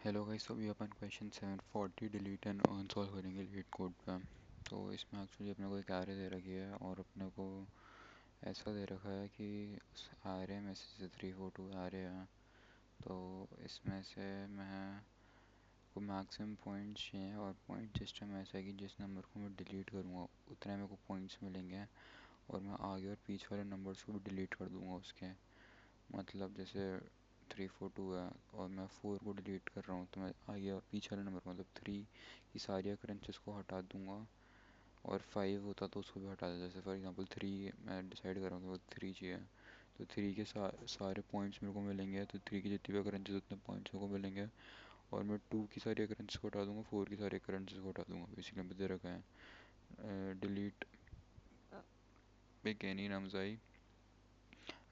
Hello guys, तो अभी अपन question 740 delete and earn solve करेंगे लीड कोड पे। तो इसमें एक्चुअली अपने को एक एरे दे रखी है और अपने को ऐसा दे रखा है कि उस एरे में से 342 एरे है। तो इसमें से मैं को मैक्सिमम पॉइंट्स चाहिए और पॉइंट सिस्टम ऐसा है कि जिस नंबर को मैं डिलीट करूँगा उतने मेरे को पॉइंट्स मिलेंगे और मैं आगे और पीछे वाले नंबर्स को भी डिलीट कर दूँगा उसके। मतलब जैसे 342 है और मैं 4 को डिलीट कर रहा हूँ तो मैं आगे और पीछे वाले नंबर मतलब 3 की सारी अकरेंसेस को हटा दूंगा और 5 होता तो उसको भी हटा देता। जैसे फॉर एग्जांपल 3 मैं डिसाइड कर रहा हूँ कि वो 3 चाहिए, तो 3 के सारे पॉइंट्स मेरे को मिलेंगे, तो 3 की जितनी भी अकरेंसेस उतने पॉइंट्स मेरे को मिलेंगे। और मैं 2 की सारी अकरेंसेस को हटा दूंगा, 4 की सारी अकरेंसेस को हटा दूंगा। बेसिकली दे रखा है delete pick any nums I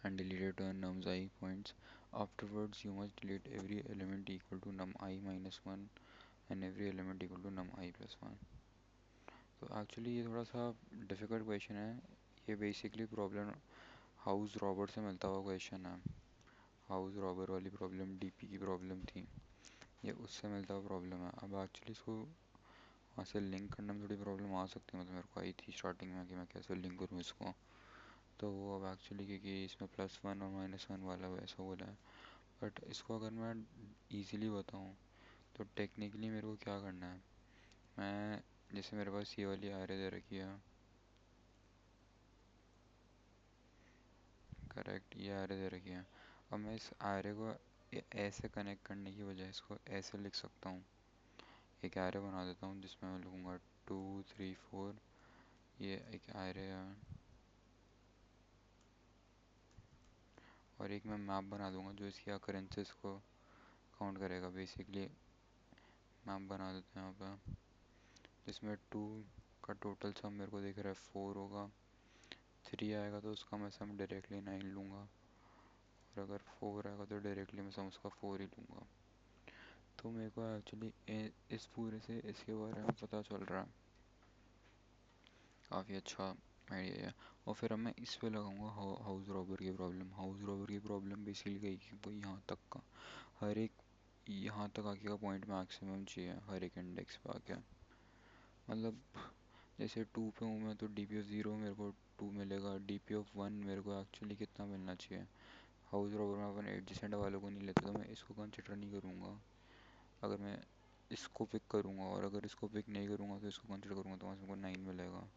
and delete return nums I points. Afterwards, you must delete every element equal to num I minus 1 and every element equal to num I plus 1. तो actually ये थोड़ा सा difficult question है। ये basically problem house robber से मिलता हुआ question है। हाउस रॉबर वाली प्रॉब्लम डीपी की प्रॉब्लम थी, ये उससे मिलता हुआ प्रॉब्लम है। अब एक्चुअली इसको वहाँ से लिंक करने में थोड़ी प्रॉब्लम आ सकती है, मतलब मेरे को आई थी स्टार्टिंग में कि मैं कैसे लिंक करूँ इसको। तो वो अब एक्चुअली क्योंकि इसमें +1 और -1 वाला वैसा बोला है, बट इसको अगर मैं इजीली बताऊँ तो टेक्निकली मेरे को क्या करना है। मैं जैसे मेरे पास ये वाली आरे दे रखी है, करेक्ट, ये आरे दे रखी है। अब मैं इस आरे को ऐसे कनेक्ट करने की बजाय इसको ऐसे लिख सकता हूँ। एक आरे बना देता हूँ जिसमें मैं लिखूँगा 2 3 4। ये एक आरे है और एक मैं मैप बना दूंगा जो इसकी अकरेंसेस को काउंट करेगा। बेसिकली मैप बना देते हैं यहाँ पे, जिसमें 2 का टोटल सम मेरे को दिख रहा है 4 होगा। 3 आएगा तो उसका मैं सम डायरेक्टली 9 लूँगा और अगर 4 आएगा तो डायरेक्टली मैं सम उसका 4 ही लूँगा। तो मेरे को एक्चुअली इस पूरे से इसके बारे में पता चल रहा है। काफ़ी अच्छा आइडिया है। और फिर अब मैं इस पे लगाऊंगा हाउस रॉबर की प्रॉब्लम। हाउस रॉबर की प्रॉब्लम बेसिकली गई कि वो यहाँ तक का हर एक यहाँ तक आके का पॉइंट मैक्सिमम चाहिए हर एक इंडेक्स पे आके। मतलब जैसे 2 पे हूँ मैं तो डी पी ऑफ 0 मेरे को 2 मिलेगा, डी पी ऑफ 1 मेरे को एक्चुअली कितना मिलना चाहिए। हाउस रॉबर में अपन एडजेसेंट वालों को नहीं लेते तो मैं इसको कंसिडर नहीं करूँगा। अगर मैं इसको पिक करूँगा और अगर इसको पिक नहीं करूँगा तो इसको कंसिडर करूँगा तो वहाँ से मेरे को 9 मिलेगा।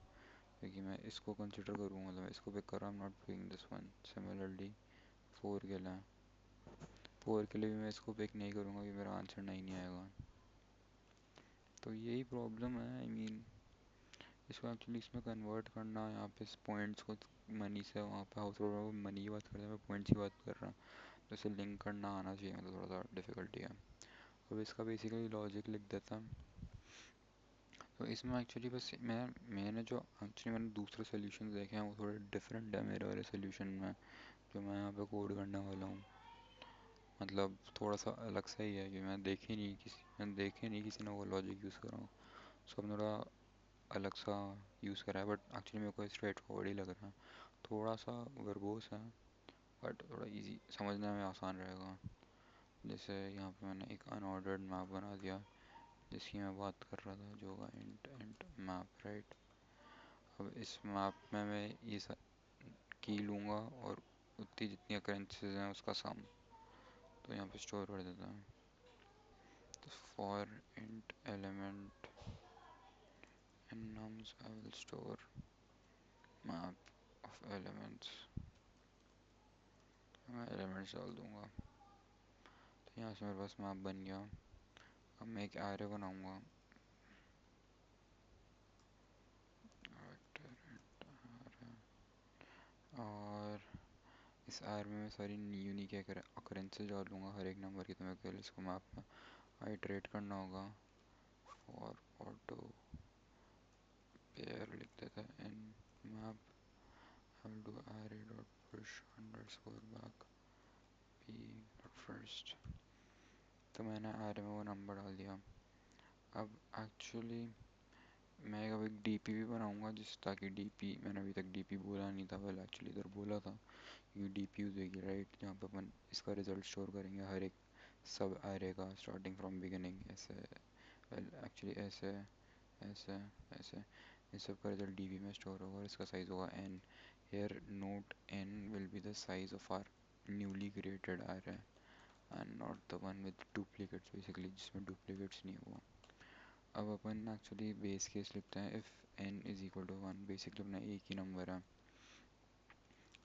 क्योंकि मैं इसको कंसिडर करूँगा, मतलब मैं इसको पिक कर रहा हूँ, not picking this one. Similarly 4 के लिए 4 के लिए भी मैं इसको पिक नहीं करूँगा कि मेरा आंसर 9 नहीं आएगा। तो यही प्रॉब्लम है। आई मीन इसको एक्चुअली इसमें कन्वर्ट करना, यहाँ पे इस पॉइंट्स को मनी से, वहाँ पे हाउस होल्ड में मनी की बात करते हैं, मैं पॉइंट्स की बात कर रहा हूँ। तो इसे लिंक करना आना चाहिए, मतलब थोड़ा सा डिफिकल्टी है। अब इसका बेसिकली लॉजिक लिख देता हूँ। तो इसमें एक्चुअली बस मैंने जो एक्चुअली मैंने दूसरे सोल्यूशन देखे हैं वो थोड़े डिफरेंट है मेरे वाले सोल्यूशन में जो मैं यहाँ पे कोड करने वाला हूँ। मतलब थोड़ा सा अलग सा ही है कि मैंने देखे नहीं किसी ने वो लॉजिक यूज़ करा हो। सब थोड़ा अलग सा यूज़ करा है, बट एक्चुअली मेरे को स्ट्रेट फॉरवर्ड ही लग रहा है। थोड़ा सा वर्बोस है बट थोड़ा इजी समझने में आसान रहेगा। जैसे यहाँ पे मैंने एक अनऑर्डर्ड मैप बना दिया जिसकी मैं बात कर रहा था, जो होगा इंट इंट मैप, राइट। अब इस मैप में मैं ये की लूँगा और उतनी जितनी अकरेंसेस हैं उसका सम, तो यहाँ पे स्टोर कर देता हूँ। तो for int element in nums I will store map of elements। मैं एलिमेंट्स डाल दूँगा तो यहाँ से मेरे पास मैप बन गया। अब मैं एक एरे बनाऊँगा, और इस एरे में मैं सारी यूनिक अकरेंसेस डालूँगा हर एक नंबर की। तो मेरे को इसको मैप में आइटरेट करना होगा। फॉर ऑटो पेयर लिख देता है इन map I will do array dot push underscore back p dot first। तो मैंने array में वो नंबर डाल दिया। अब एक्चुअली मैं अब एक डीपी भी बनाऊंगा जिस ताकि डीपी, मैंने अभी तक डीपी बोला नहीं था, पहले एक्चुअली इधर बोला था क्योंकि डीपी यूज होगी, राइट, जहाँ पे अपन इसका रिजल्ट स्टोर करेंगे हर एक सब एरे का स्टार्टिंग फ्रॉम बिगिनिंग ऐसे, वेल एक्चुअली ऐसे, ऐसे, ऐसे, इस सब का रिजल्ट डीबी में स्टोर होगा और इसका साइज होगा N. Here note N will be the size of our newly created array and not the one with duplicates, basically जिसमें डुप्लीकेट्स नहीं हुआ। अब अपन एक्चुअली बेस केस लिखते हैं, if N is equal to one, basically अपना एक ही number है,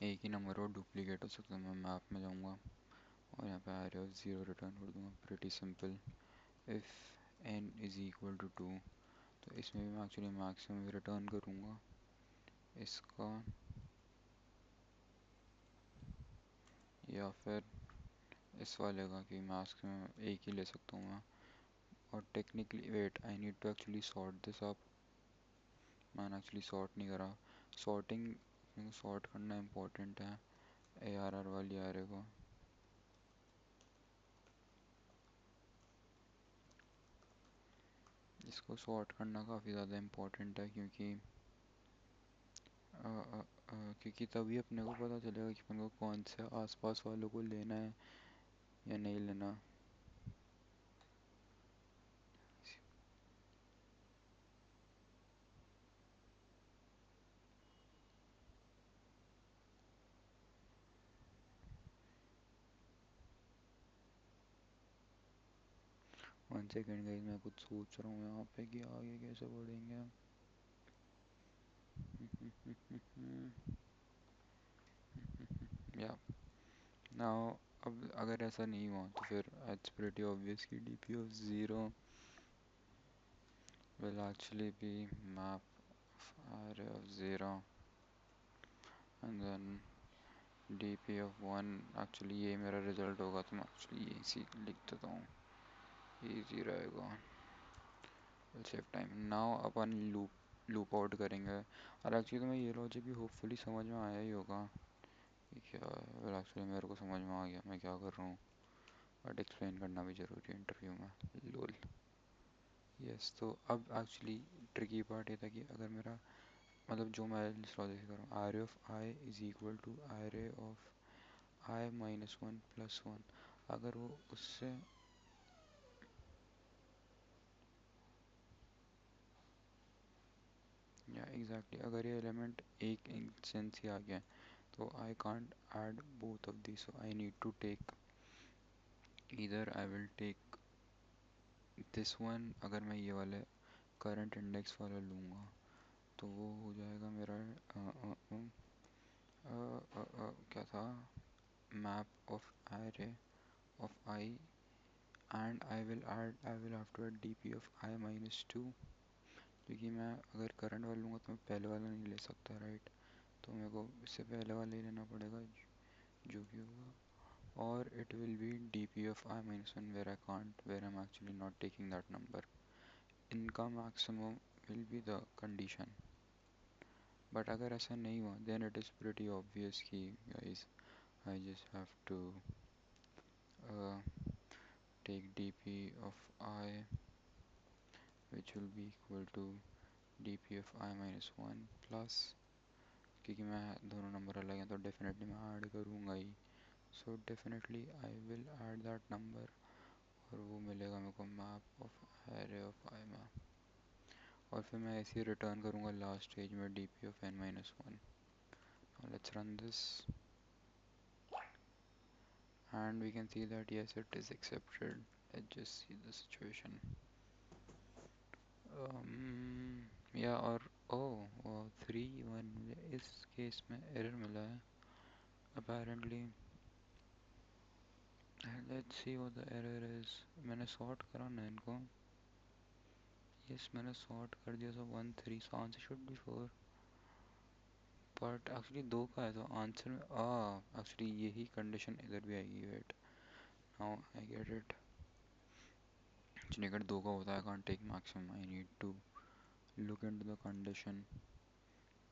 एक ही नंबर और डुप्लीकेट हो सकता है। मैं मैप में जाऊँगा और यहाँ पे एरे ऑफ ज़ीरो रिटर्न कर दूँगा, pretty simple. If N is equal to two, तो इसमें भी मैं एक्चुअली मैक्सिमम रिटर्न करूँगा इसका, या फिर इस वाले का, कि मैक्सिमम एक ही ले सकता हूँ मैं। और technically wait, I need to actually sort this up, मैंने एक्चुअली सॉर्ट नहीं करा। सॉर्टिंग सॉर्ट करना इम्पोर्टेंट है ए आर आर वाली एरे को। इसको सॉर्ट करना काफ़ी ज़्यादा इम्पोर्टेंट है, क्योंकि क्योंकि तभी अपने को पता चलेगा कि अपन को कौन से आसपास वालों को लेना है या नहीं लेना। 1 सेकेंड गाइस, मैं कुछ सोच रहा हूँ यहाँ पे कि आगे कैसे बढ़ेंगे। या नाउ, अब अगर ऐसा नहीं हुआ तो फिर इट्स प्रीटी ऑब्वियस कि DP of zero will actually be map of array of 0 and then dp of 1। Actually ये मेरा रिजल्ट होगा, तो मैं एक्चुअली ये इसी लिख देता हूँ, ईजी रहेगा, will save time. Now upon loop out करेंगे, और एक्चुअली तो मैं ये लॉजिक भी होपफुली समझ में आया ही होगा कि क्या है। वेल एक्चुअली मेरे को समझ में आ गया मैं क्या कर रहा हूँ, बट एक्सप्लेन करना भी ज़रूरी है इंटरव्यू में, लोल। यस, तो अब एक्चुअली ट्रिकी पार्ट ये था कि अगर मेरा, मतलब जो मैं इस लॉजिक से कर रहा हूँ, R of I is equal to R of I minus one plus one, अगर वो उससे, या एग्जैक्टली अगर ये एलिमेंट एक इंस्टेंस ही आ गया है, तो I can't add both of this, so I need to take, इधर I will take this one. अगर मैं ये वाले करंट इंडेक्स वाला लूँगा तो वो हो जाएगा मेरा क्या था, map of array of I, and I will have to add DP of I minus two, क्योंकि मैं अगर करंट वाला लूँगा तो मैं पहले वाला नहीं ले सकता, राइट। तो मेरे को इससे पहले वाला ही लेना पड़ेगा, जो कि होगा, और it will be dp of I minus 1 where I can't, where I'm actually not taking that number. इनका maximum will be the condition, but अगर ऐसा नहीं हुआ then it is pretty obvious कि guys I just have to uh, take dp of I, which will be equal to dp of I minus 1 plus, क्योंकि मैं दोनों number अलग हैं तो डेफिनेटली मैं ऐड करूँगा ही, so definitely I will add that number, और वो मिलेगा मेरे को map of array of I में। और फिर मैं ऐसे ही रिटर्न करूँगा लास्ट स्टेज में dp of n minus 1। Now let's run this and we can see that yes, it is accepted. Let's just see the situation. या और ओ 3 1, मुझे इस केस में एरर मिला है apparently. Let's see what the error is. मैंने sort करा ना इनको, यस मैंने सॉर्ट कर दिया, so 1 3, so answer should be 4, but actually दो का है तो आंसर में एक्चुअली यही कंडीशन इधर भी आएगी, wait, now I get it. Actually अगर दो का होता है I can't take maximum, I need to look into the condition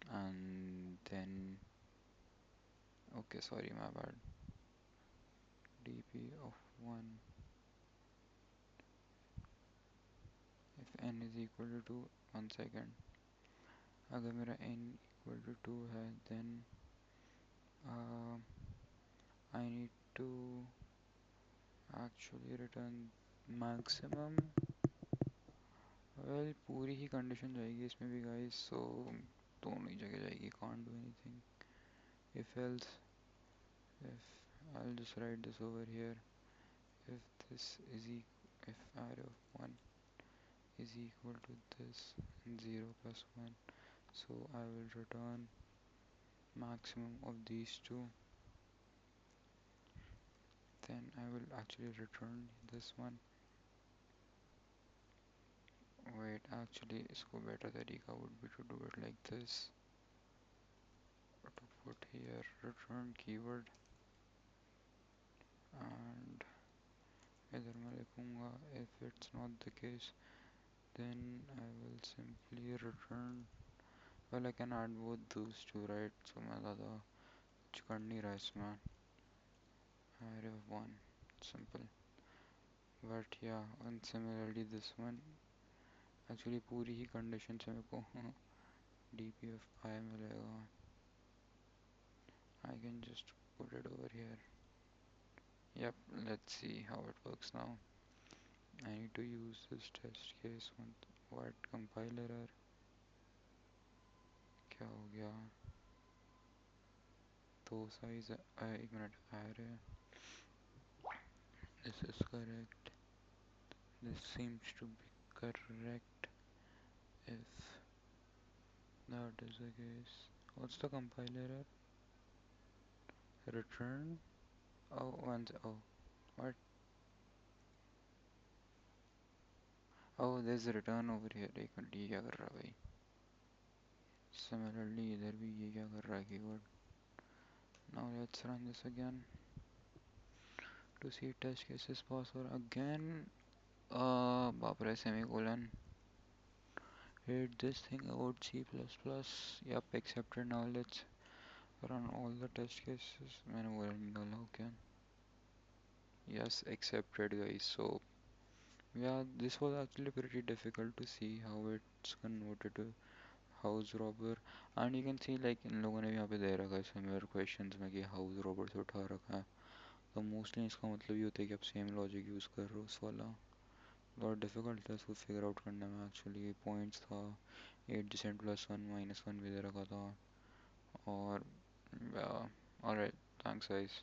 and then, okay sorry my bad, dp of 1 if n is equal to 2, 1 second, अगर मेरा n equal to 2 है then I need to actually return maximum, well पूरी ही condition जाएगी इसमें भी guys, सो दोनों ही जगह जाएगी, can't do anything. If else, if I'll just write this over here, if this is if array of 1 is equal to this and 0 plus 1, so I will return maximum of these two, then I will actually return this one. Wait, actually इसको better तरीका would be to do it like this, to put here return keyword, and इधर मैं लिखूंगा if it's not the case then I will simply return, well I can add both those two, right? So मैं ज़्यादा कुछ कर नहीं रहा इसमें, array of 1, simple. But yeah, and similarly this one, actually पूरी ही condition से मेरे को dpf I मिलेगा. I can just put it over here. Yep, let's see how it works now. I need to use this test case one. What compile error? क्या हो गया? दो size, एक minute, array. This is correct. This seems to be correct. If that is the case, what's the compile error? Return. Oh, oh, what? Oh, there's a return over here. एक minute, ये क्या कर रहा है भाई? Similarly, इधर भी ये क्या कर रहा है keyword? Now let's run this again to see test cases pass or again. बाप रे, semicolon. Read this thing about C++. Yep, accepted. Now let's run all the test cases. मैंने बोला निकाला, okay. Yes, accepted guys. So yeah, this was actually pretty difficult to see how it's converted to house robber, and you can see like इन लोगों ने भी यहाँ पे दे रखा है similar questions में कि house robber से उठा रखा है, तो मोस्टली इसका मतलब ये होता है कि आप सेम लॉजिक यूज़ कर रहे हो उस वाला. बहुत डिफिकल्ट था इसको फिगर आउट करने में, एक्चुअली पॉइंट्स था 8% +1 -1 भी दे रखा था. और ऑलराइट, थैंक्स गाइस.